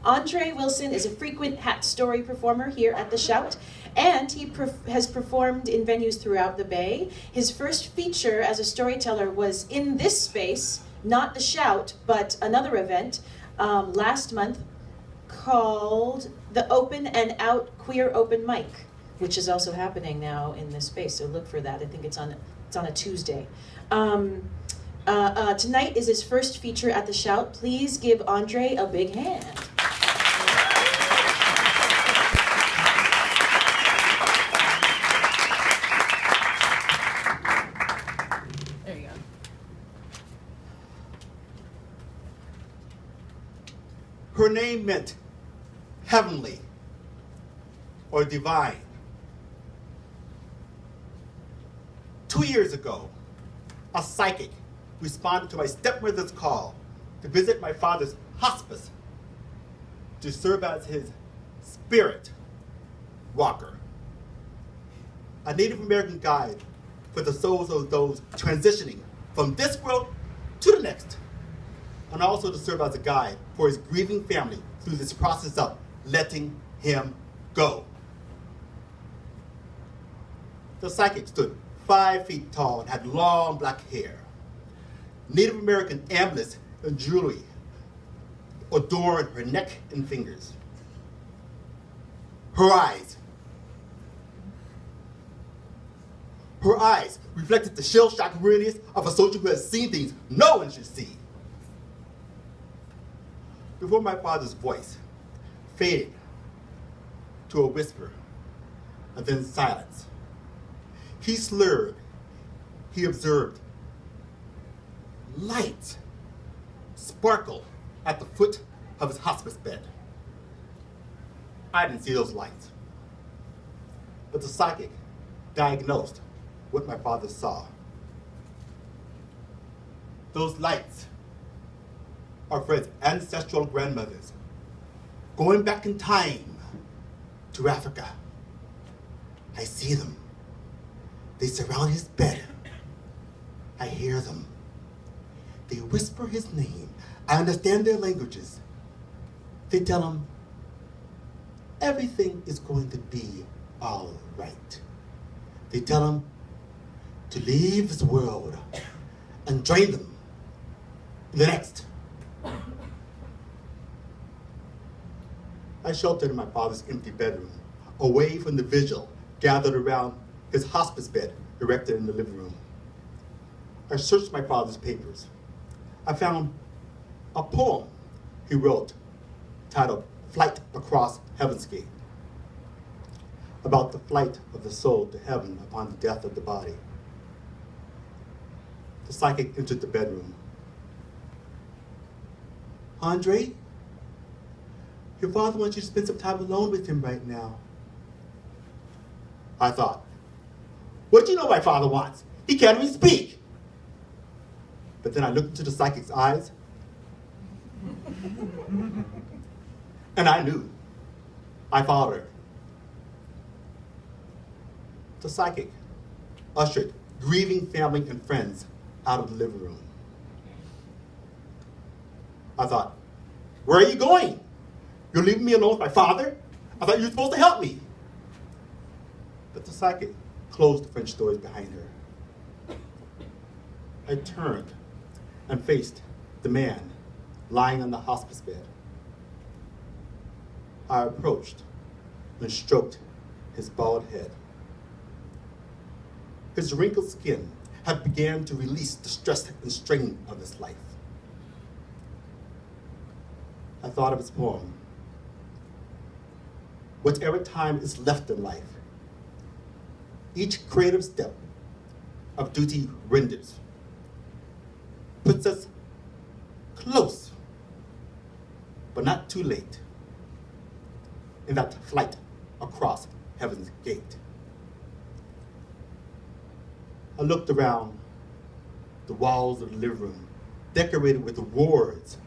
Andre Wilson is a frequent hat story performer here at the Shout, and he has performed in venues throughout the Bay. His first feature as a storyteller was in this space, not the Shout, but another event last month called the Open and Out Queer Open Mic, which is also happening now in this space, so look for that. I think it's on a Tuesday. Tonight is his first feature at the Shout. Please give Andre a big hand. There you go. Her name meant heavenly or divine. 2 years ago, a psychic responded to my stepmother's call to visit my father's hospice to serve as his spirit walker, a Native American guide for the souls of those transitioning from this world to the next, and also to serve as a guide for his grieving family through this process of letting him go. The psychic stood 5 feet tall and had long black hair. Native American amulets and jewelry adorned her neck and fingers. Her eyes reflected the shell-shocked weariness of a soldier who has seen things no one should see. Before my father's voice faded to a whisper and then silence, he slurred. He observed lights sparkle at the foot of his hospice bed. I didn't see those lights, but the psychic diagnosed what my father saw. Those lights are Fred's ancestral grandmothers, going back in time to Africa. I see them. They surround his bed. I hear them. They whisper his name. I understand their languages. They tell him, everything is going to be all right. They tell him to leave this world and join them in the next. I sheltered in my father's empty bedroom, away from the vigil gathered around his hospice bed erected in the living room. I searched my father's papers. I found a poem he wrote titled Flight Across Heaven's Gate, about the flight of the soul to heaven upon the death of the body. The psychic entered the bedroom. Andre, your father wants you to spend some time alone with him right now. I thought, what do you know my father wants? He can't even speak. But then I looked into the psychic's eyes, and I knew. I followed her. The psychic ushered grieving family and friends out of the living room. I thought, where are you going? You're leaving me alone with my father? I thought you were supposed to help me. But the psychic closed the French doors behind her. I turned and faced the man lying on the hospice bed. I approached and stroked his bald head. His wrinkled skin had begun to release the stress and strain of his life. I thought of his poem. Whatever time is left in life, each creative step of duty renders puts us close, but not too late, in that flight across heaven's gate. I looked around the walls of the living room, decorated with awards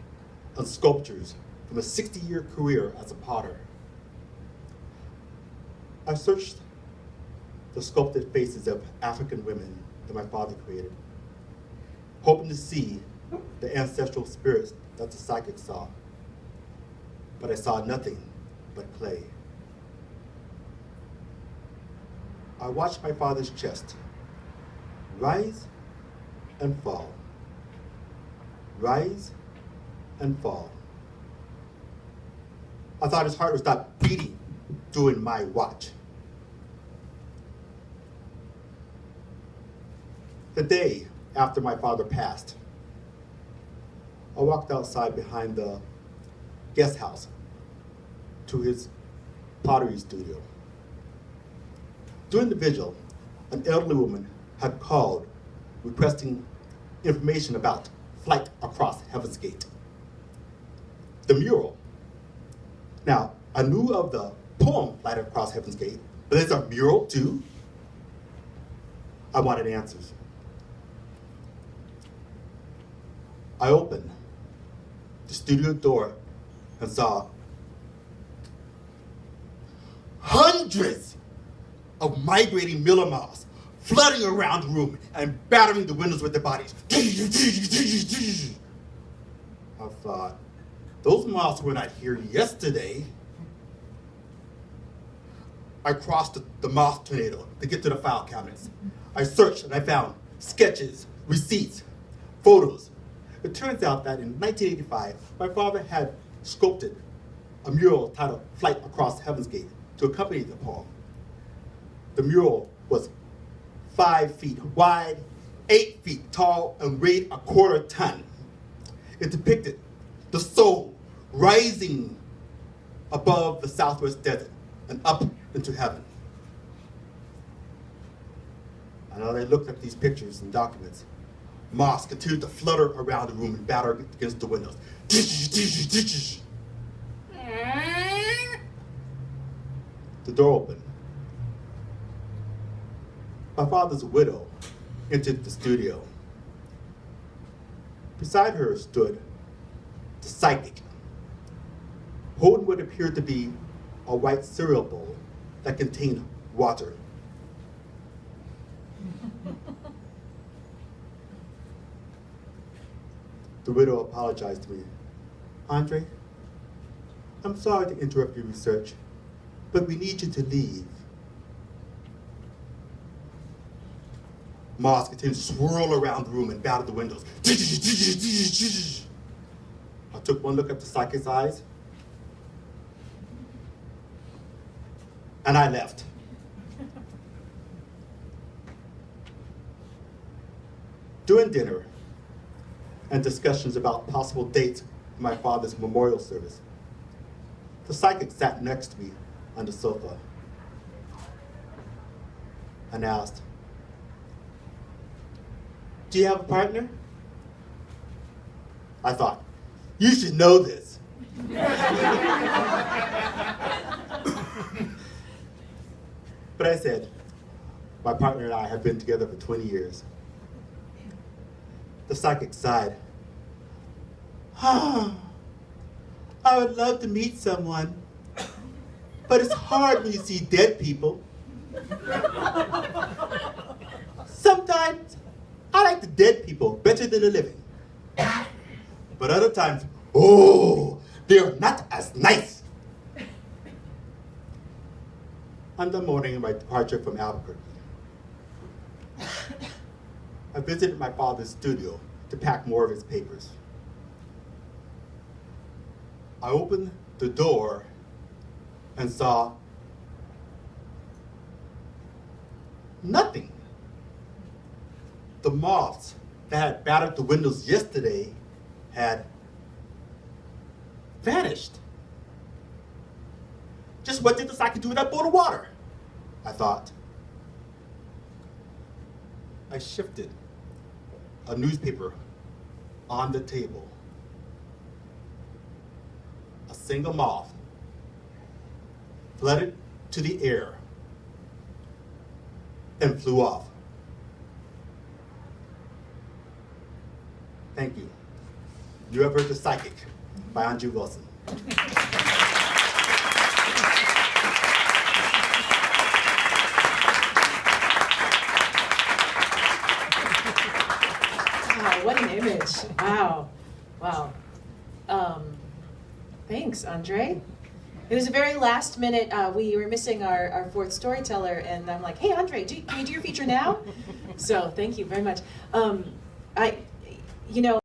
and sculptures from a 60-year career as a potter. I searched the sculpted faces of African women that my father created, hoping to see the ancestral spirits that the psychic saw, but I saw nothing but clay. I watched my father's chest rise and fall, rise and fall. I thought his heart would stop beating during my watch. The day after my father passed, I walked outside behind the guest house to his pottery studio. During the vigil, an elderly woman had called requesting information about Flight Across Heaven's Gate. The mural. Now, I knew of the poem Flight Across Heaven's Gate, but there's a mural too? I wanted answers. I opened the studio door and saw hundreds of migrating miller moths flooding around the room and battering the windows with their bodies. I thought, those moths were not here yesterday. I crossed the moth tornado to get to the file cabinets. I searched and I found sketches, receipts, photos. It turns out that in 1985, my father had sculpted a mural titled Flight Across Heaven's Gate to accompany the poem. The mural was 5 feet wide, 8 feet tall, and weighed a quarter ton. It depicted the soul rising above the southwest desert and up into heaven. And as I looked at these pictures and documents, moths continued to flutter around the room and batter against the windows. The door opened. My father's widow entered the studio. Beside her stood the psychic, holding what appeared to be a white cereal bowl that contained water. The widow apologized to me. Andre, I'm sorry to interrupt your research, but we need you to leave. Moths continued to swirl around the room and batter the windows. I took one look at the psychic's eyes, and I left. During dinner and discussions about possible dates for my father's memorial service, the psychic sat next to me on the sofa and asked, "Do you have a partner?" I thought, you should know this. But I said, my partner and I have been together for 20 years. The psychic sighed. I would love to meet someone, but it's hard when you see dead people. Sometimes I like the dead people better than the living. But other times, they're not as nice. On the morning of my departure from Albuquerque, I visited my father's studio to pack more of his papers. I opened the door and saw nothing. The moths that had battered the windows yesterday had vanished. Just what did the psychic do with that bowl of water? I thought. I shifted a newspaper on the table. A single moth fluttered to the air and flew off. Thank you. You have heard The Psychic by Andrew Wilson. Wow, what an image. Wow. Wow. Thanks, Andre. It was a very last minute, we were missing our fourth storyteller, and I'm like, hey, Andre, can you do your feature now? So thank you very much. You know,